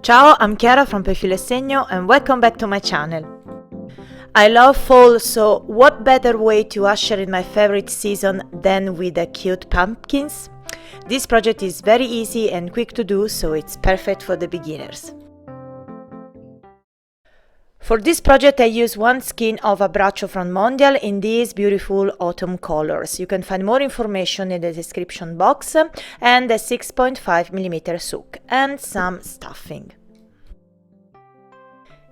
Ciao, I'm Chiara from Filo e Segno and welcome back to my channel. I love fall, so what better way to usher in my favorite season than with the cute pumpkins? This project is very easy and quick to do, so it's perfect for the beginners. For this project I use one skein of Abbraccio from Mondial in these beautiful autumn colors. You can find more information in the description box, and a 6.5mm hook and some stuffing.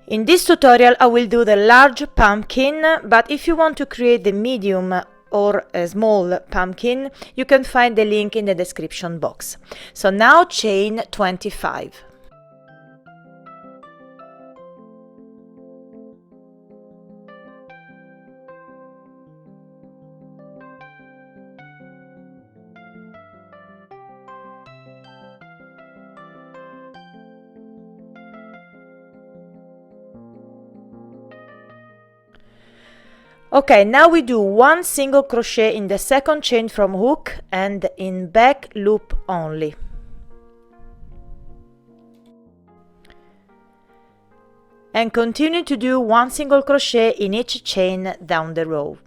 In this tutorial I will do the large pumpkin, but if you want to create the medium or a small pumpkin, you can find the link in the description box. So now chain 25. Okay, now we do one single crochet in the second chain from hook and in back loop only. And continue to do one single crochet in each chain down the row.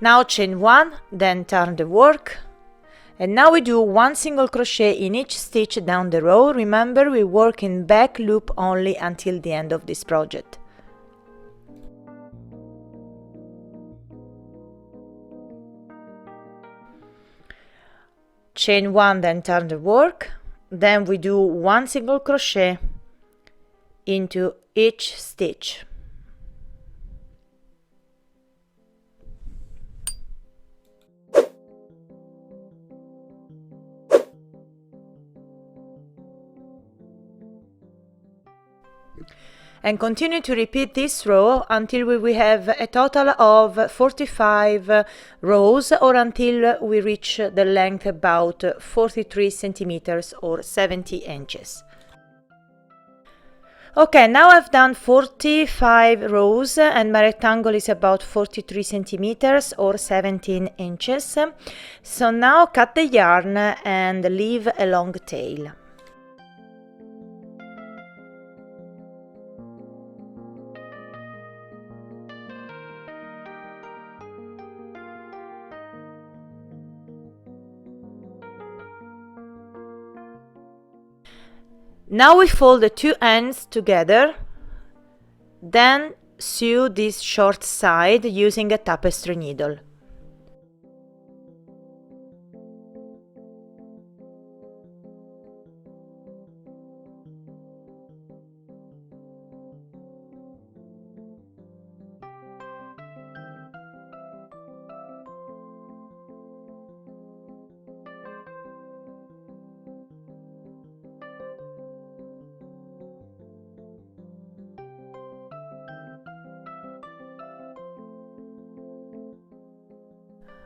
Now chain 1, then turn the work, and now we do one single crochet in each stitch down the row. Remember, we work in back loop only until the end of this project. Chain 1, then turn the work, then we do one single crochet into each stitch. And continue to repeat this row until we have a total of 45 rows, or until we reach the length about 43 centimeters or 70 inches. Okay, now I've done 45 rows and my rectangle is about 43 centimeters or 17 inches. So now cut the yarn and leave a long tail. Now we fold the two ends together, then sew this short side using a tapestry needle.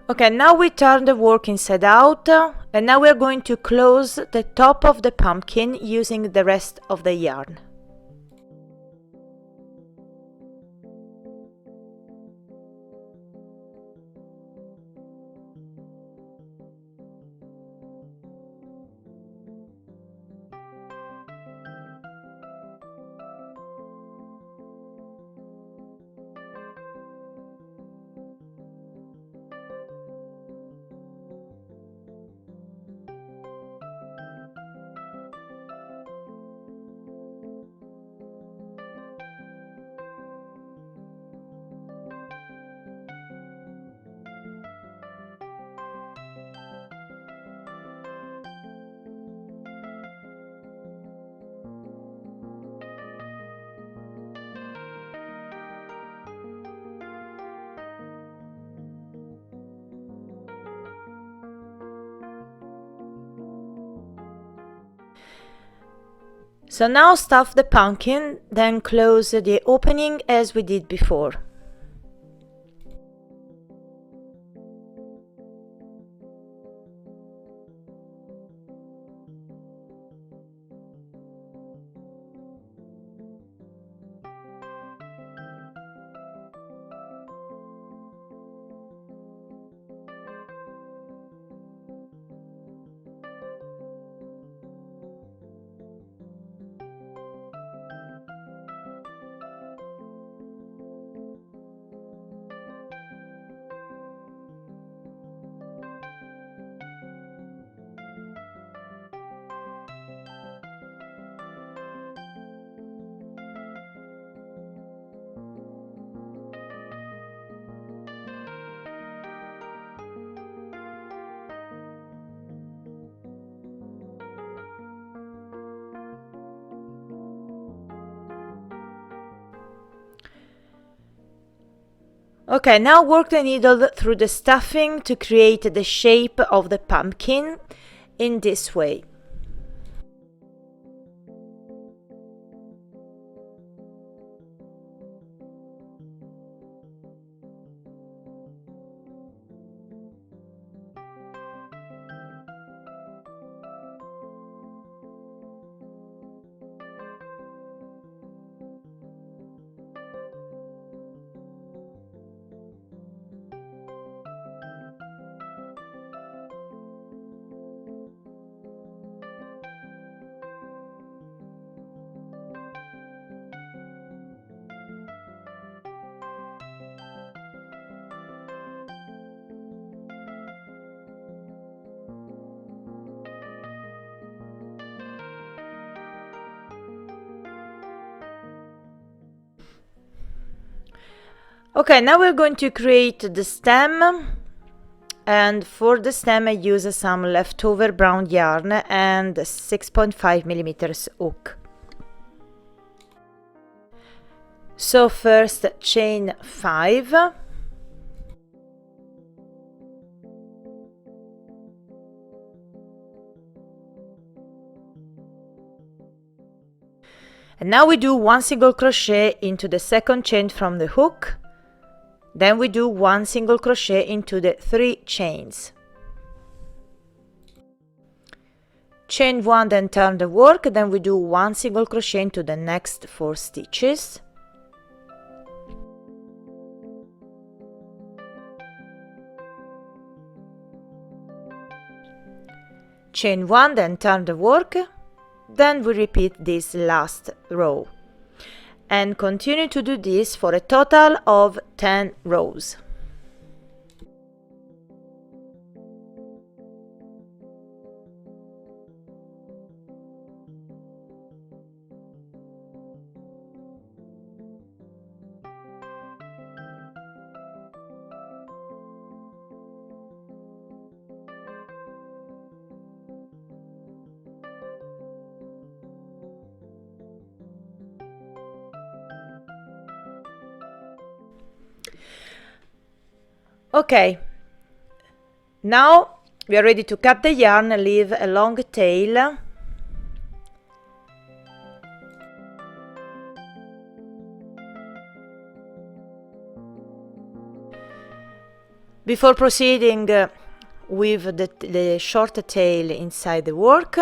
Okay, now we turn the work inside out, and now we are going to close the top of the pumpkin using the rest of the yarn. So now stuff the pumpkin, then close the opening as we did before. Okay, now work the needle through the stuffing to create the shape of the pumpkin in this way. Okay, now we're going to create the stem, and for the stem I use some leftover brown yarn and 6.5 millimeters hook. So first chain 5, and now we do one single crochet into the second chain from the hook. Then we do one single crochet into the 3 chains. Chain 1, then turn the work, then we do one single crochet into the next 4 stitches. Chain 1, then turn the work, then we repeat this last row. And continue to do this for a total of 10 rows. Okay, now we are ready to cut the yarn and leave a long tail. Before proceeding with the short tail inside the work,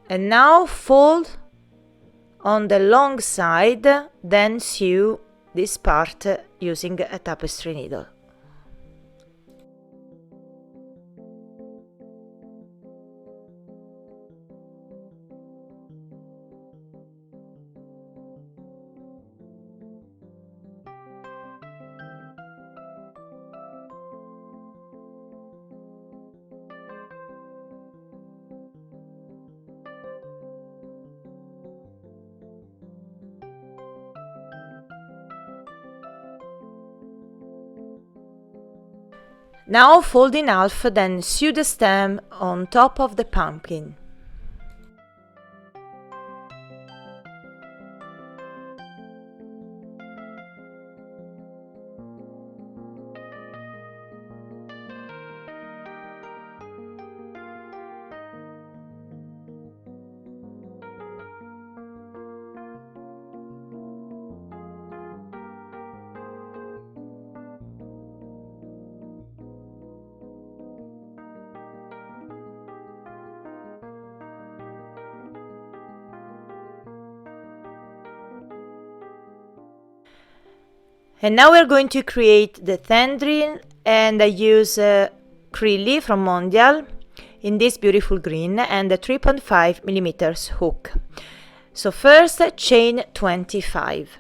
and now fold on the long side, then sew this part using a tapestry needle. Now fold in half, then sew the stem on top of the pumpkin. And now we're going to create the tendril, and I use acrylic from Mondial in this beautiful green and a 3.5 millimeters hook. So first chain 25.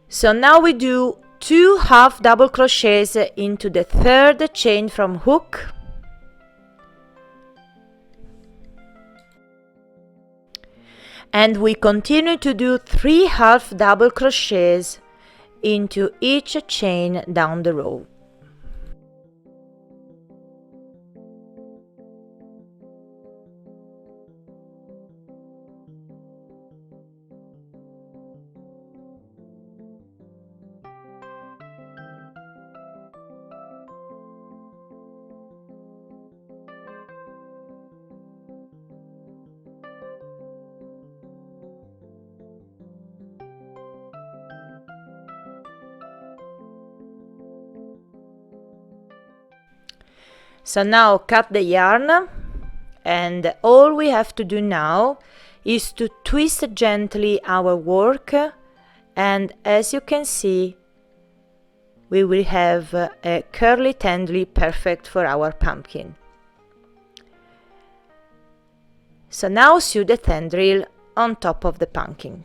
So now we do 2 half double crochets into the third chain from hook, and we continue to do 3 half double crochets into each chain down the row. So now cut the yarn, and all we have to do now is to twist gently our work, and as you can see we will have a curly tendril perfect for our pumpkin. So now sew the tendril on top of the pumpkin.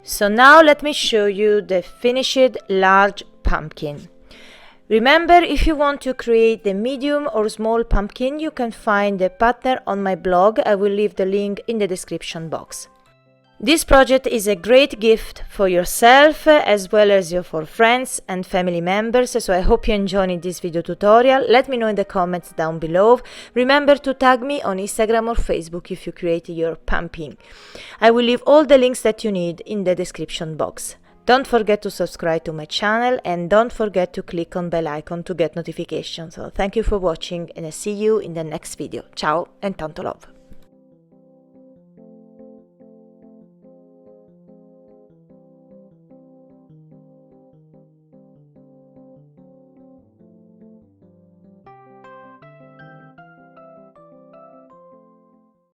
So now let me show you the finished large pumpkin. Remember, if you want to create the medium or small pumpkin, you can find the pattern on my blog. I will leave the link in the description box. This project is a great gift for yourself as well as for friends and family members, so I hope you enjoyed this video tutorial. Let me know in the comments down below. Remember to tag me on Instagram or Facebook if you create your pumpkin. I will leave all the links that you need in the description box. Don't forget to subscribe to my channel, and don't forget to click on bell icon to get notifications. So thank you for watching, and I see you in the next video. Ciao and tanto love!